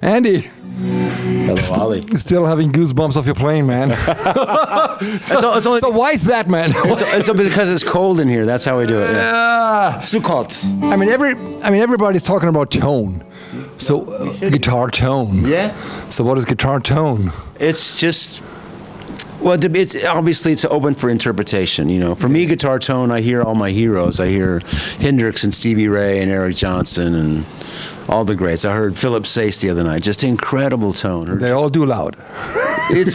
Andy. Hello, Olli. Still having goosebumps off your plane, man. So why is that, man? It's because it's cold in here. That's how we do it. Yeah. So cold. I mean, everybody's talking about tone. So guitar tone. Yeah. So what is guitar tone? It's just. Well, it's obviously it's open for interpretation. You know, for me, guitar tone. I hear all my heroes. I hear Hendrix and Stevie Ray and Eric Johnson and all the greats. I heard Philip Sace the other night. Just incredible tone. They all do loud. It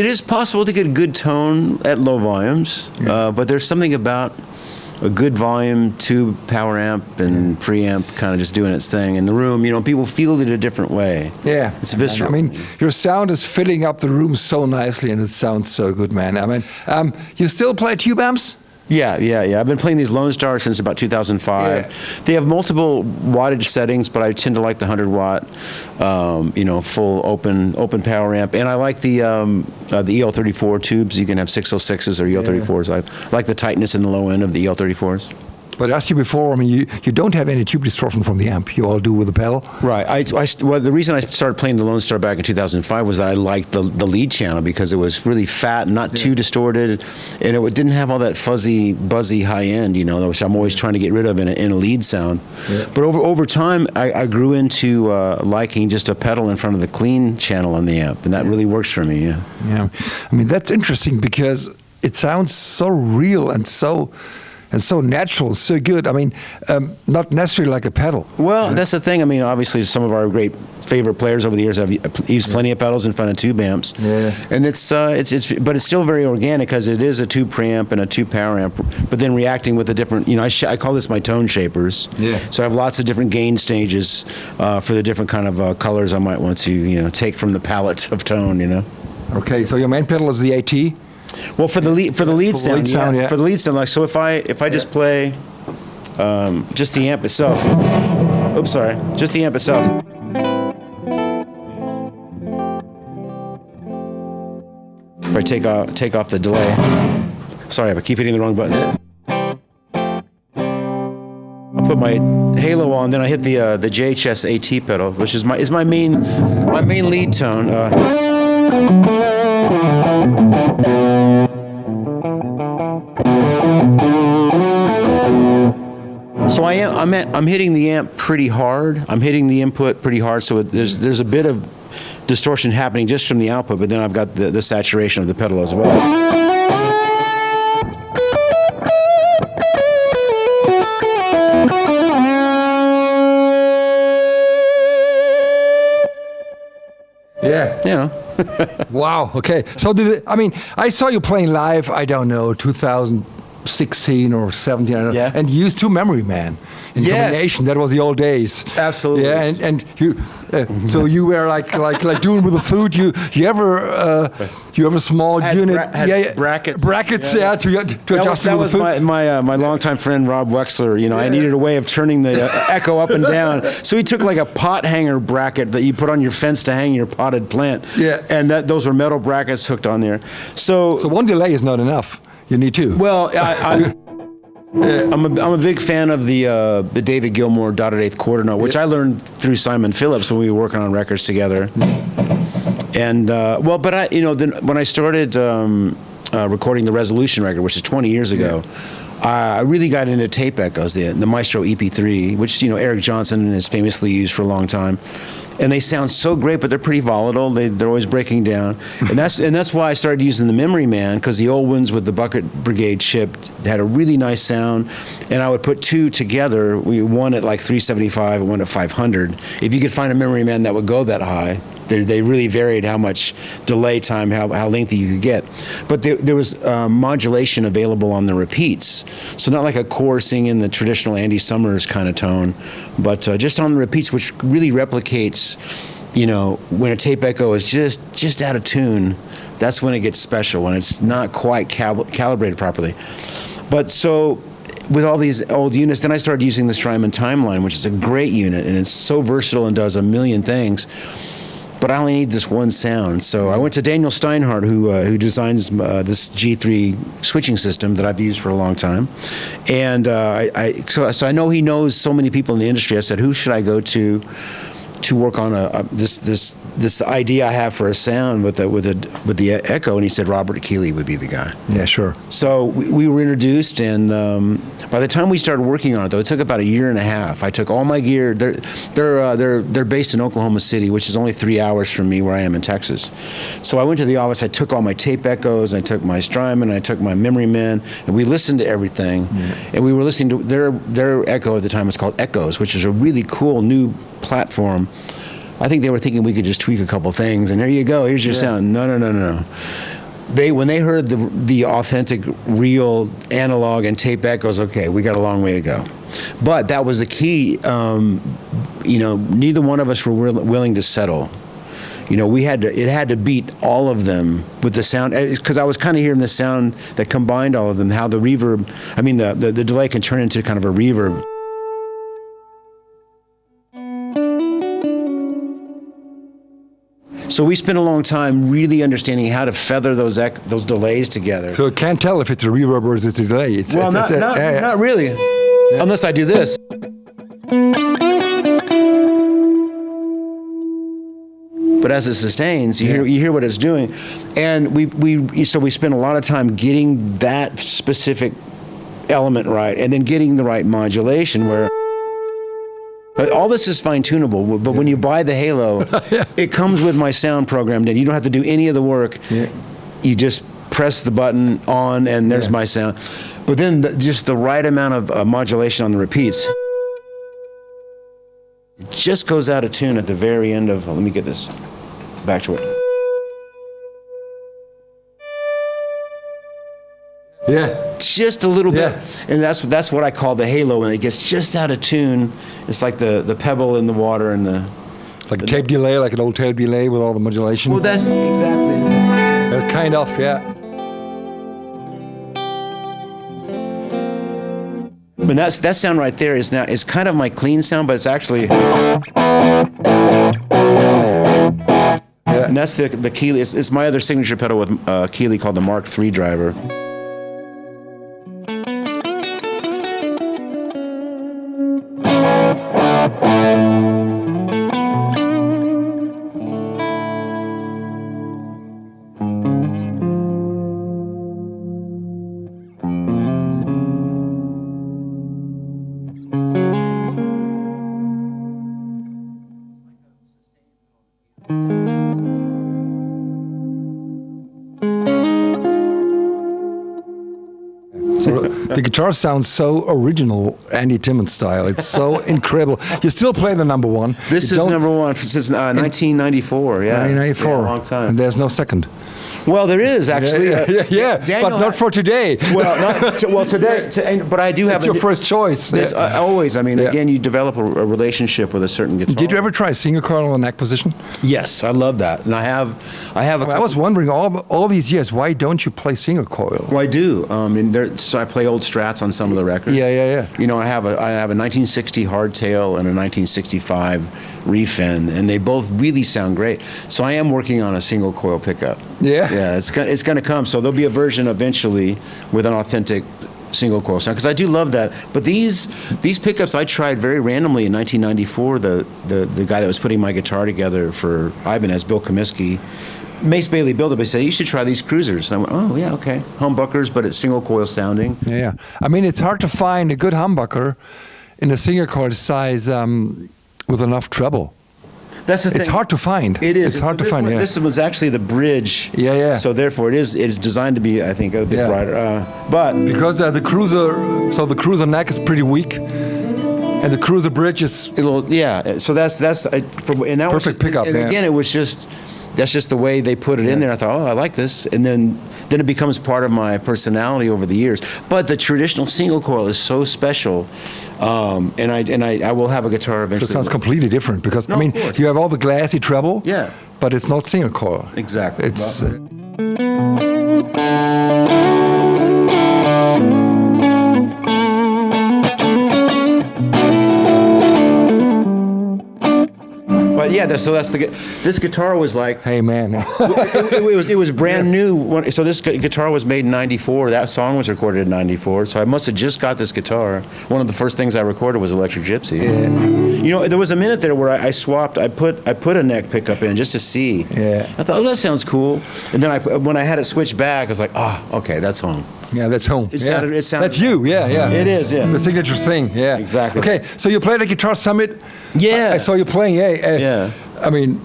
is possible to get good tone at low volumes, but there's something about a good volume tube power amp and preamp kind of just doing its thing in the room. You know, people feel it a different way. Yeah. It's visceral. I mean, your sound is filling up the room so nicely and it sounds so good, man. I mean, you still play tube amps? Yeah. I've been playing these Lone Stars since about 2005. Yeah. They have multiple wattage settings, but I tend to like the 100 watt, full open power amp. And I like the EL34 tubes. You can have 606s or EL34s. I like the tightness in the low end of the EL34s. But I asked you before, I mean, you don't have any tube distortion from the amp. You all do with the pedal. Right. Well, the reason I started playing the Lone Star back in 2005 was that I liked the lead channel because it was really fat and not too distorted, and it didn't have all that fuzzy, buzzy high end, which I'm always trying to get rid of in a lead sound. Yeah. But over time, I grew into liking just a pedal in front of the clean channel on the amp, and that really works for me. Yeah. I mean, that's interesting because it sounds so real and so natural, so good. I mean, not necessarily like a pedal. Well, that's the thing. I mean, obviously, some of our great favorite players over the years have used plenty of pedals in front of tube amps. Yeah. And but it's still very organic because it is a tube preamp and a tube power amp. But then reacting with the different, I call this my tone shapers. Yeah. So I have lots of different gain stages for the different kind of colors I might want to, take from the palette of tone. Okay. So your main pedal is the AT. Well, for the lead sound, for the lead sound, like so, if I just play just the amp itself. Oops, sorry, just the amp itself. If I take off the delay. Sorry, I keep hitting the wrong buttons. I'll put my halo on, then I hit the JHS AT pedal, which is my main lead tone. So I'm hitting the amp pretty hard. I'm hitting the input pretty hard. So there's a bit of distortion happening just from the output, but then I've got the saturation of the pedal as well. Yeah. Wow. Okay. So I saw you playing live, I don't know, 2016 or 17, I don't know, and you used two Memory Man in combination. That was the old days. Absolutely. Yeah, and you, so you were like doing with the flute. You have a small unit. Brackets. Brackets. Yeah. To adjust that with was the flute. my longtime friend Rob Wexler. I needed a way of turning the echo up and down. So he took like a pot hanger bracket that you put on your fence to hang your potted plant. Yeah. And those were metal brackets hooked on there. So one delay is not enough. You need two. Well, I'm a big fan of the David Gilmour dotted eighth quarter note, which I learned through Simon Phillips when we were working on records together. And then when I started recording the Resolution record, which is 20 years ago, I really got into tape echoes, the Maestro EP3, which Eric Johnson has famously used for a long time. And they sound so great, but they're pretty volatile. They're always breaking down, and that's why I started using the Memory Man, because the old ones with the Bucket Brigade chip had a really nice sound, and I would put two together. One at like 375 and one at 500. If you could find a Memory Man that would go that high. They really varied how much delay time, how lengthy you could get. But there was modulation available on the repeats. So not like a chorusing in the traditional Andy Summers kind of tone, but just on the repeats, which really replicates, when a tape echo is just out of tune, that's when it gets special, when it's not quite calibrated properly. But so with all these old units, then I started using the Strymon Timeline, which is a great unit, and it's so versatile and does a million things. but I only need this one sound. So I went to Daniel Steinhardt, who designs this G3 switching system that I've used for a long time, and so I know he knows so many people in the industry. I said, who should I go to work on this idea I have for a sound with the echo? And he said Robert Keeley would be the guy. Yeah, sure. So we were introduced, and by the time we started working on it, though, it took about a year and a half. I took all my gear. They're based in Oklahoma City, which is only 3 hours from me, where I am in Texas. So I went to the office. I took all my tape echoes. I took my Strymon. I took my Memory Man, and we listened to everything. Mm-hmm. And we were listening to their echo at the time was called Echoes, which is a really cool new platform. I think they were thinking we could just tweak a couple things, and there you go. Here's your sound. No. When they heard the authentic, real analog and tape echoes, okay, we got a long way to go. But that was the key. Neither one of us were willing to settle. It had to beat all of them with the sound, because I was kind of hearing the sound that combined all of them. How the reverb, the delay can turn into kind of a reverb. So we spent a long time really understanding how to feather those delays together. So you can't tell if it's a reverb or it's a delay. Not really, unless I do this. But as it sustains, you hear what it's doing, and we spent a lot of time getting that specific element right, and then getting the right modulation where. All this is fine-tunable, but when you buy the Halo, it comes with my sound programmed in. You don't have to do any of the work. Yeah. You just press the button on, and there's my sound. But then just the right amount of modulation on the repeats. It just goes out of tune at the very end of, let me get this back to it. Yeah. Just a little bit. And that's what I call the halo, when it gets just out of tune. It's like the pebble in the water and like a tape delay, like an old tape delay with all the modulation. Well, that's exactly. Kind of, yeah. But that sound right there is kind of my clean sound, but it's actually. And that's the Keeley. It's my other signature pedal with Keeley called the Mark III driver. The guitar sounds so original, Andy Timmons style. It's so incredible. You still play the number one. This is number one since 1994. Yeah, 1994. Yeah, a long time. And there's no second. Well, there is actually. Daniel, but not for today. Well, today. But I do have. It's your first choice. Always. Again, you develop a relationship with a certain guitar. Did you ever try single coil on the neck position? Yes, I love that, and I have. I was wondering all these years, why don't you play single coil? Well, I do. So I play old Strats on some of the records. Yeah. I have a 1960 hardtail and a 1965 reef end, and they both really sound great. So I am working on a single coil pickup. Yeah, it's going to come. So there'll be a version eventually with an authentic single coil sound, because I do love that. But these pickups I tried very randomly in 1994. The guy that was putting my guitar together for Ibanez, Bill Comiskey, Mace Bailey built it. He said, you should try these cruisers. And I went, oh yeah, okay, humbuckers, but it's single coil sounding. Yeah, it's hard to find a good humbucker in a single coil size with enough treble. That's the thing. It's hard to find. It is. It's hard to find. This was actually the bridge. Yeah. So therefore, it's designed to be, I think, a bit brighter. But because the cruiser neck is pretty weak, and the cruiser bridge is a little. Yeah. So that's perfect pickup. And again, it was just. That's just the way they put it in there. I thought, I like this, and then it becomes part of my personality over the years. But the traditional single coil is so special, and I will have a guitar eventually. So it sounds completely different because you have all the glassy treble, but it's not single coil. Exactly. It's. So that's this guitar was like. Hey man. it was brand new. So this guitar was made in '94. That song was recorded in '94. So I must have just got this guitar. One of the first things I recorded was Electric Gypsy. Yeah. You know, there was a minute there where I swapped. I put a neck pickup in just to see. Yeah. I thought, oh, that sounds cool. And then when I had it switched back, I was like, okay, that's home. Yeah, that's home. It sounded. That's you. Yeah. It is. Yeah. The signature thing. Yeah. Exactly. Okay, so you played at Guitar Summit. Yeah. I saw you playing. Yeah. I mean,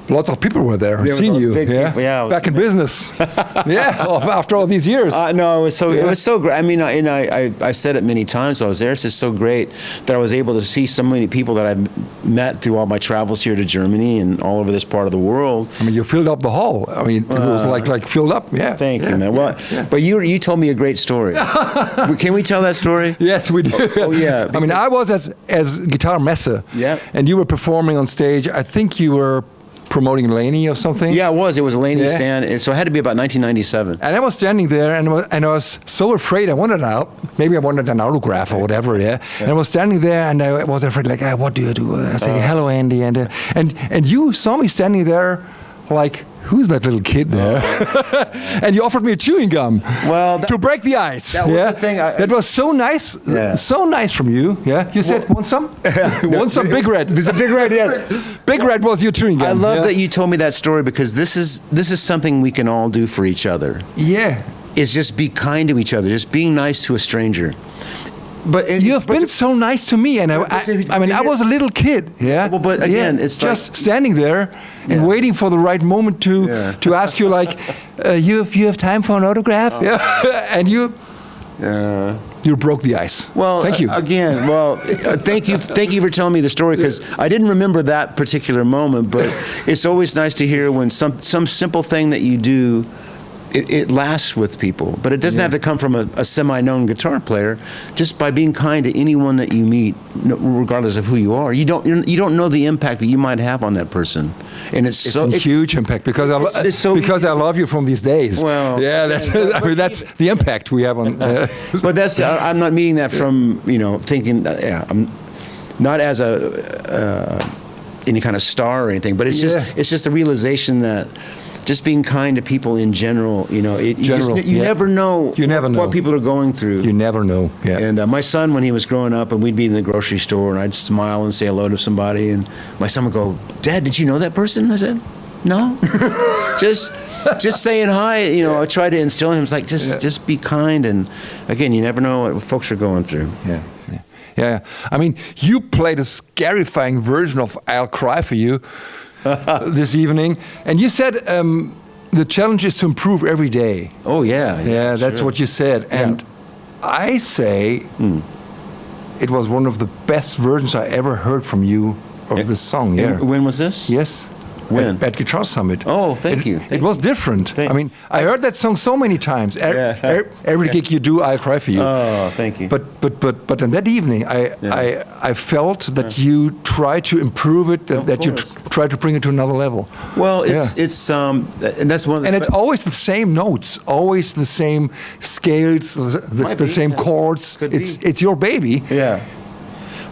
lots of people were there. I've seen you. Yeah. Back in business. After all these years. No, it was so great. I mean, I said it many times. I was there. It's just so great that I was able to see so many people that I've met through all my travels here to Germany and all over this part of the world. I mean, you filled up the hall. I mean, it was like filled up. Yeah. Thank you, man. Well, but you told me a great story. Can we tell that story? Yes, we do. Oh yeah. I mean, I was as Guitar Messe. Yeah. And you were performing on stage. I think you were promoting Laney or something? Yeah, it was. It was a Laney stand. So it had to be about 1997. And I was standing there, and I was so afraid. I wanted out. Maybe I wanted an autograph or whatever. Yeah. And I was standing there, and I was afraid. Like, what do you do? I said, "Hello, Andy." And you saw me standing there, like, who's that little kid there? And you offered me a chewing gum. Well, to break the ice. That was the thing. That was so nice. Yeah. So nice from you. Yeah. You said, "Want some?" Want some Big Red? There's a Big Red. Yeah. Big Red was your chewing gum. I love that you told me that story because this is something we can all do for each other. Yeah. Is just be kind to each other. Just being nice to a stranger. But you've been so nice to me, and I mean, I was a little kid, yeah. Well, but again, it's just like, standing there and waiting for the right moment to ask you, like, you have time for an autograph, and you broke the ice. Well, thank you again. Well, thank you for telling me the story because I didn't remember that particular moment, but it's always nice to hear when some simple thing that you do. It lasts with people, but it doesn't have to come from a semi-known guitar player. Just by being kind to anyone that you meet, regardless of who you are, you don't know the impact that you might have on that person, and it's a huge impact because I love you from these days. Well, that's that's the impact we have on. But that's I'm not meaning that from thinking I'm not as any kind of star or anything, but it's just a realization that. Just being kind to people in general, you never know what people are going through. You never know. Yeah. And my son, when he was growing up, and we'd be in the grocery store, and I'd smile and say hello to somebody, and my son would go, "Dad, did you know that person?" I said, "No." just saying hi. I try to instill in him, it's like just be kind, and again, you never know what folks are going through. Yeah. I mean, you played a scarifying version of "I'll Cry for You." This evening, and you said the challenge is to improve every day. Oh yeah, that's what you said, and I say it was one of the best versions I ever heard from you of this song. Yeah. When was this? Yes. When? At Guitar Summit. Oh, thank you. It was different. I mean, I heard that song so many times. Every gig you do, I'll cry for you. Oh, thank you. But on that evening, I felt that you tried to improve it, that you tried to bring it to another level. Well, it's and that's one. And it's always the same notes, always the same scales, the same chords. It's your baby. Yeah.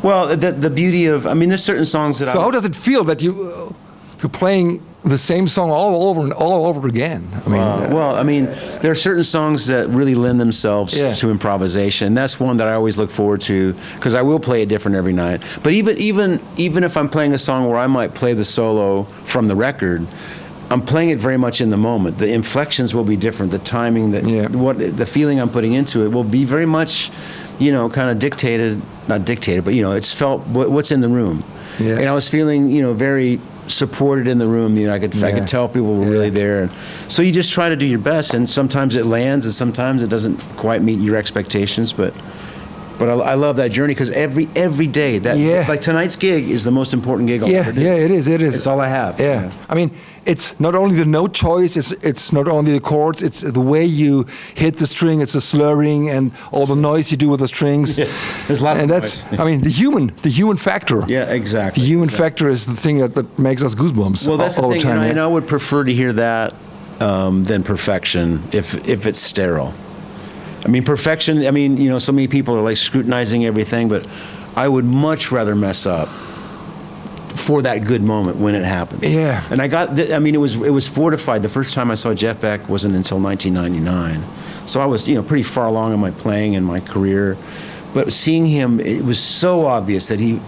Well, the beauty of there's certain songs that. So how does it feel that you're playing the same song all over again? I mean, there are certain songs that really lend themselves to improvisation. And that's one that I always look forward to because I will play it different every night. But even if I'm playing a song where I might play the solo from the record, I'm playing it very much in the moment. The inflections will be different. The timing, the feeling I'm putting into it will be very much, kind of not dictated, but it's felt what's in the room. Yeah. And I was feeling, very supported in the room. I could tell people were really there. And so you just try to do your best, and sometimes it lands, and sometimes it doesn't quite meet your expectations. But I love that journey because every day like tonight's gig is the most important gig I'll ever do. Yeah, it is. It's all I have. Yeah. I mean, it's not only the note choice, it's not only the chords, it's the way you hit the string, it's the slurring and all the noise you do with the strings. Yes. There's lots of noise. I mean, the human factor. Yeah, exactly. The human factor is the thing that makes us goosebumps. Well, that's all the thing, time. and I would prefer to hear that than perfection if it's sterile. I mean, perfection, so many people are like scrutinizing everything, but I would much rather mess up for that good moment when it happens. Yeah. And it was fortified. The first time I saw Jeff Beck wasn't until 1999. So I was, pretty far along in my playing and my career. But seeing him, it was so obvious that he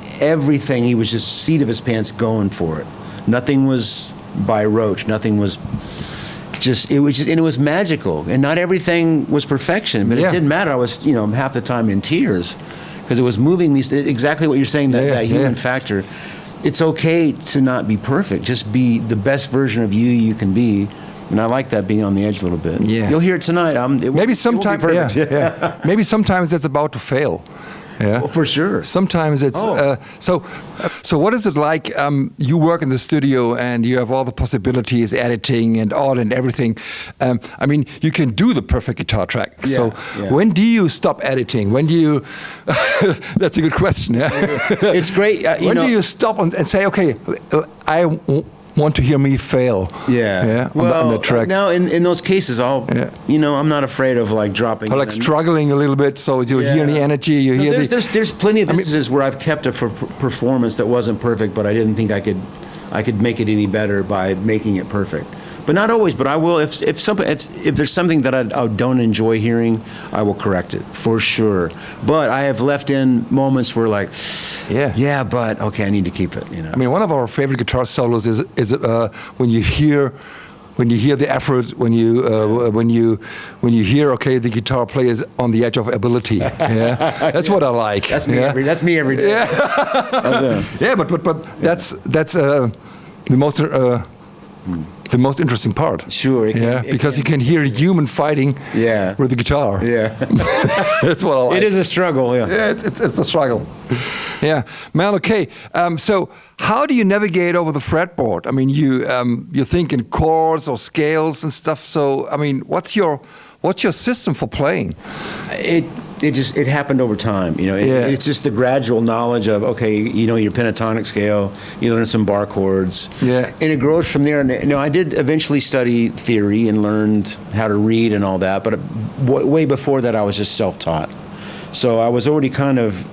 was just seat of his pants going for it. Nothing was by rote. Nothing was and it was magical. And not everything was perfection, but it didn't matter. I was, half the time in tears because it was moving exactly what you're saying, that human factor. It's okay to not be perfect. Just be the best version of you can be. And I like that, being on the edge a little bit. Yeah. You'll hear it tonight. Maybe sometimes, Maybe sometimes it's about to fail. Yeah, well, for sure. Sometimes it's so. What is it like? You work in the studio and you have all the possibilities, editing and all and everything. You can do the perfect guitar track. When do you stop editing? When do you? That's a good question. Yeah, it's great. When do you stop and say, okay, I want to hear me fail? On the track. Now in those cases, I'm not afraid of like dropping. Or like struggling a little bit, so you hear the energy. There's plenty of instances where I've kept a performance that wasn't perfect, but I didn't think I could make it any better by making it perfect. But not always. But I will if there's something that I don't enjoy hearing, I will correct it for sure. But I have left in moments where but okay, I need to keep it. One of our favorite guitar solos is when you hear the effort, when you hear, okay, the guitar player is on the edge of ability. Yeah, that's what I like. That's me. That's me every day. Yeah, but that's the most interesting part. Sure. Because you can hear a human fighting with the guitar. Yeah. That's what I like. It is a struggle, it's a struggle. Yeah. Man, okay. So how do you navigate over the fretboard? You think in chords or scales and stuff. So, what's your system for playing? It happened over time, It's just the gradual knowledge of, okay, your pentatonic scale, you learn some bar chords, and it grows from there. And I did eventually study theory and learned how to read and all that, but way before that, I was just self-taught. So I was already kind of,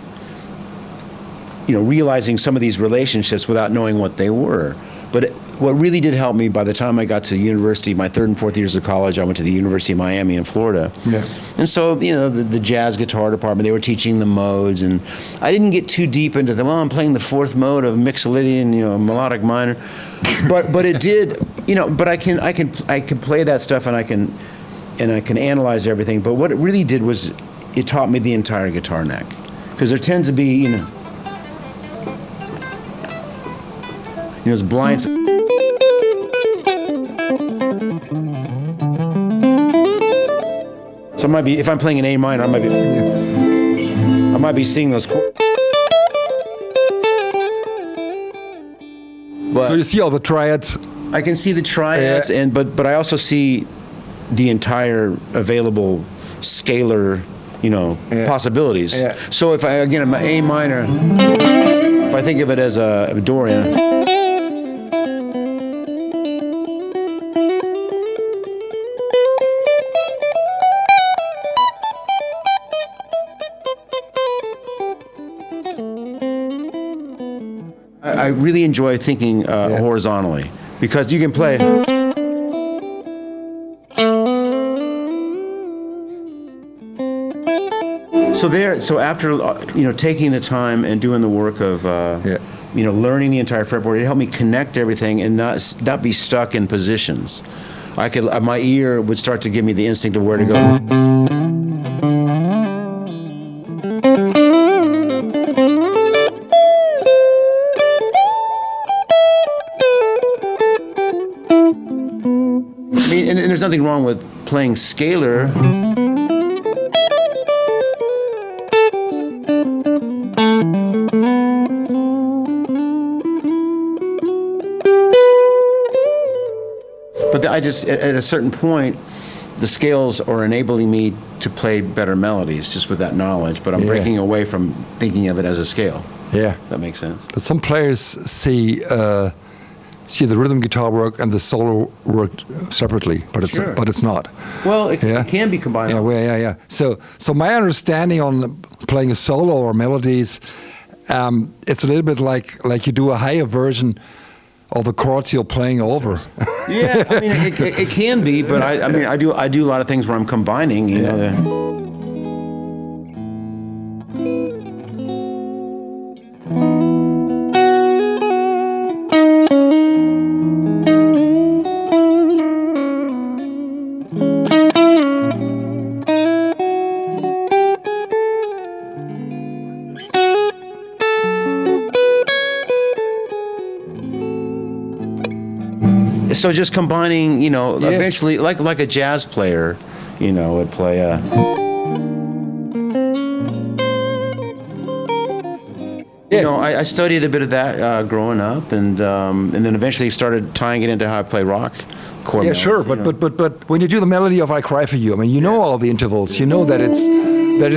realizing some of these relationships without knowing what they were. But what really did help me, by the time I got to university, my third and fourth years of college, I went to the University of Miami in Florida. Yeah. And so, the jazz guitar department, they were teaching the modes, and I didn't get too deep into them. I'm playing the fourth mode of Mixolydian, melodic minor. But it did, but I can play that stuff and I can analyze everything. But what it really did was it taught me the entire guitar neck. Because there tends to be, there's blinds. So it might be, if I'm playing an A minor, I might be seeing those chords. So you see all the triads. I can see the triads, but I also see the entire available scalar, possibilities. Yeah. So if I'm A minor, if I think of it as a Dorian. I really enjoy thinking horizontally because you can play. So after taking the time and doing the work of learning the entire fretboard, it helped me connect everything and not be stuck in positions. My ear would start to give me the instinct of where to go. And there's nothing wrong with playing scalar. But at a certain point, the scales are enabling me to play better melodies just with that knowledge. But I'm breaking away from thinking of it as a scale. Yeah. That makes sense. But some players see the rhythm guitar work and the solo work separately, but it's not. Well, it can be combined. Yeah. So my understanding on playing a solo or melodies, it's a little bit like you do a higher version of the chords you're playing over. Yeah, I mean, it can be, but I do a lot of things where I'm combining, you know. So just combining, you know, eventually, like a jazz player, you know, would play a. You know, I studied a bit of that growing up, and then eventually started tying it into how I play rock chord. Yeah, sure, but when you do the melody of "I Cry for You," I mean, you know all the intervals, you know that is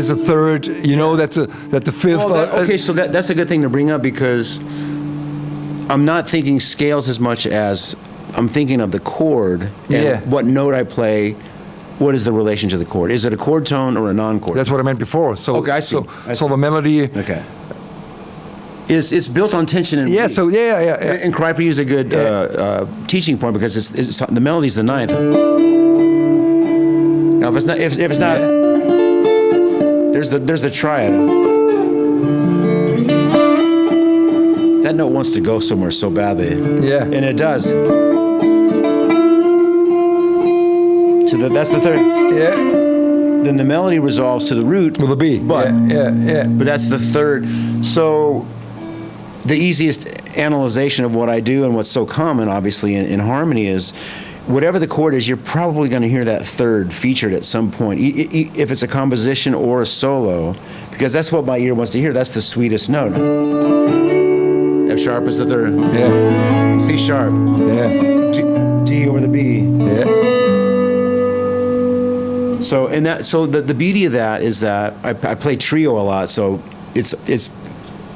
a third, you know that the fifth. Okay, so that's a good thing to bring up because I'm not thinking scales as much as I'm thinking of the chord and what note I play. What is the relation to the chord? Is it a chord tone or a non-chord? That's what I meant before. So okay, I see. So the melody. Okay. It's built on tension and yeah. So yeah. And "Cry for You" is a good teaching point because it's the melody's the ninth. Now if it's not, there's the triad. That note wants to go somewhere so badly. Yeah. And it does. So that's the third. Yeah. Then the melody resolves to the root with a B. But But that's the third. So the easiest analyzation of what I do and what's so common, obviously, in harmony is whatever the chord is, you're probably going to hear that third featured at some point, if it's a composition or a solo, because that's what my ear wants to hear. That's the sweetest note. F sharp is the third. Yeah. C sharp. Yeah. D over the B. Yeah. So the beauty of that is that I play trio a lot. So it's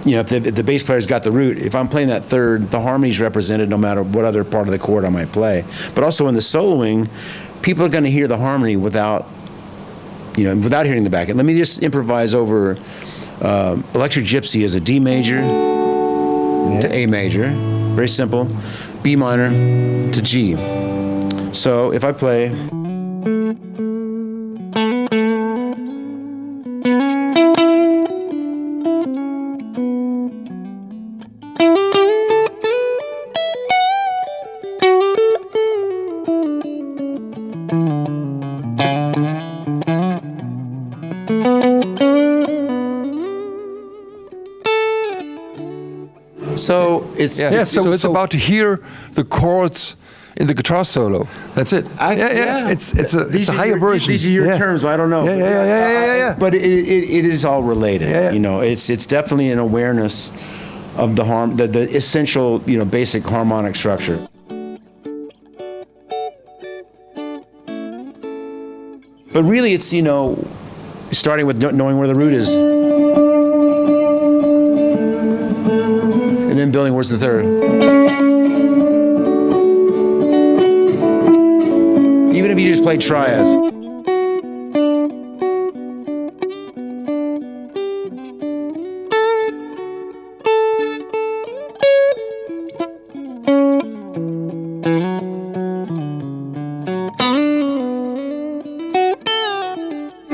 you know, if the bass player's got the root, if I'm playing that third, the harmony's represented no matter what other part of the chord I might play. But also in the soloing, people are going to hear the harmony without hearing the back end. Let me just improvise over Electric Gypsy is a D major to A major, very simple, B minor to G. So if I play. So it's about to hear the chords in the guitar solo. That's it. It's a higher version. These are your terms. I don't know. Yeah. But it is all related. Yeah. You know, it's definitely an awareness of the essential, you know, basic harmonic structure. But really, it's, you know, starting with knowing where the root is. And then building where's the third. Even if you just play triads.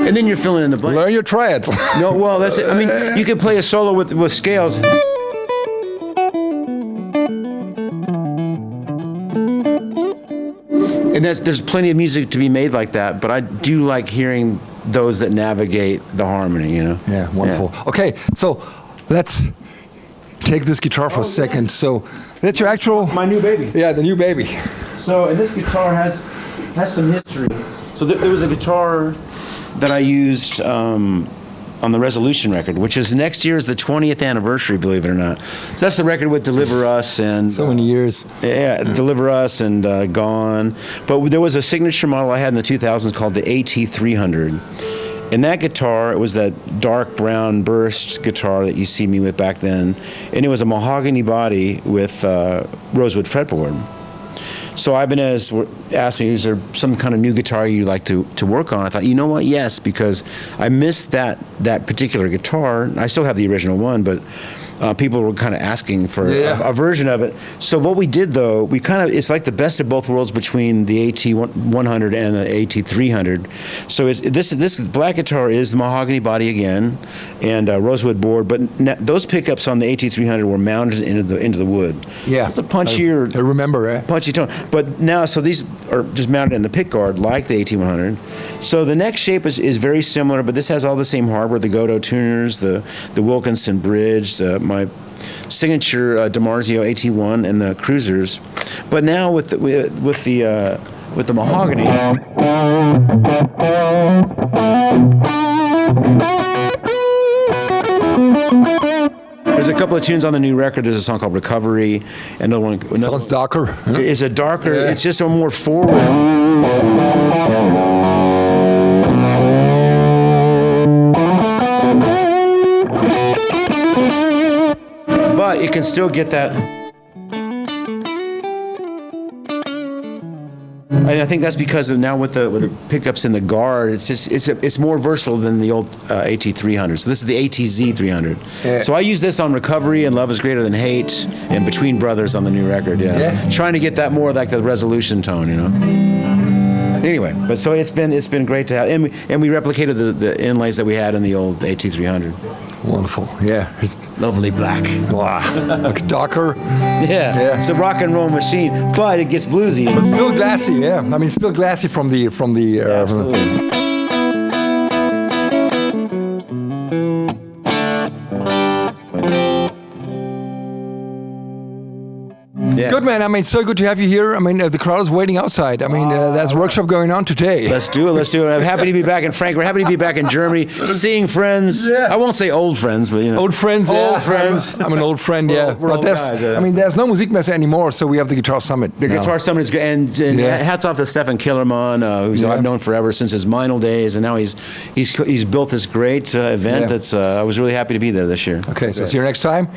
And then you're filling in the blank. Learn your triads. No, well, that's it. I mean, you can play a solo with scales. And there's plenty of music to be made like that, but I do like hearing those that navigate the harmony, you know? Yeah, wonderful. Yeah. Okay, so let's take this guitar for a second. Yes. So that's your actual... My new baby. Yeah, the new baby. So, and this guitar has some history. So there was a guitar that I used on the Resolution record, which is next year is the 20th anniversary, believe it or not. So that's the record with Deliver Us and... So many years. Yeah, Deliver Us and Gone. But there was a signature model I had in the 2000s called the AT300. And that guitar, it was that dark brown burst guitar that you see me with back then. And it was a mahogany body with rosewood fretboard. So Ibanez asked me, is there some kind of new guitar you'd like to work on? I thought, you know what, yes, because I missed that particular guitar. I still have the original one, but people were kind of asking for a version of it. So what we did, though, it's like the best of both worlds between the AT100 and the AT300. So this black guitar is the mahogany body again, and rosewood board, but those pickups on the AT300 were mounted into the wood. Yeah, so it's a punchier. I remember, punchy tone. But now, so these are just mounted in the pick guard like the AT100. So the neck shape is very similar, but this has all the same hardware: the Godot tuners, the Wilkinson bridge, my signature DiMarzio AT1, and the cruisers. But now with the mahogany. There's a couple of tunes on the new record. There's a song called Recovery, and another one. Sounds darker. Huh? It's a darker. Yeah. It's just a more forward. But it can still get that. And I think that's because of now with the pickups in the guard, it's more versatile than the old AT300. So this is the ATZ300. Yeah. So I use this on Recovery and Love Is Greater Than Hate and Between Brothers on the new record. Yeah. So trying to get that more like the resolution tone, you know. Anyway, but so it's been great to have, and we replicated the inlays that we had in the old AT300. Wonderful, yeah. Lovely black. Wow, like darker. Yeah, it's a rock and roll machine, but it gets bluesy. But still glassy, yeah. I mean, still glassy from the. Absolutely. Yeah. Good, man. I mean, so good to have you here. I mean, the crowd is waiting outside. I mean, there's a workshop going on today. Let's do it. I'm happy to be back in Frankfurt. We're happy to be back in Germany, seeing friends. Yeah. I won't say old friends, but, you know. Old friends, I'm an old friend, yeah. We're old guys, I mean, there's no Musikmesse anymore, so we have the Guitar Summit. The Guitar Summit is great. And hats off to Stefan Killerman, who I've known forever since his Meinl days, and now he's built this great event. That's I was really happy to be there this year. Okay, so see you next time.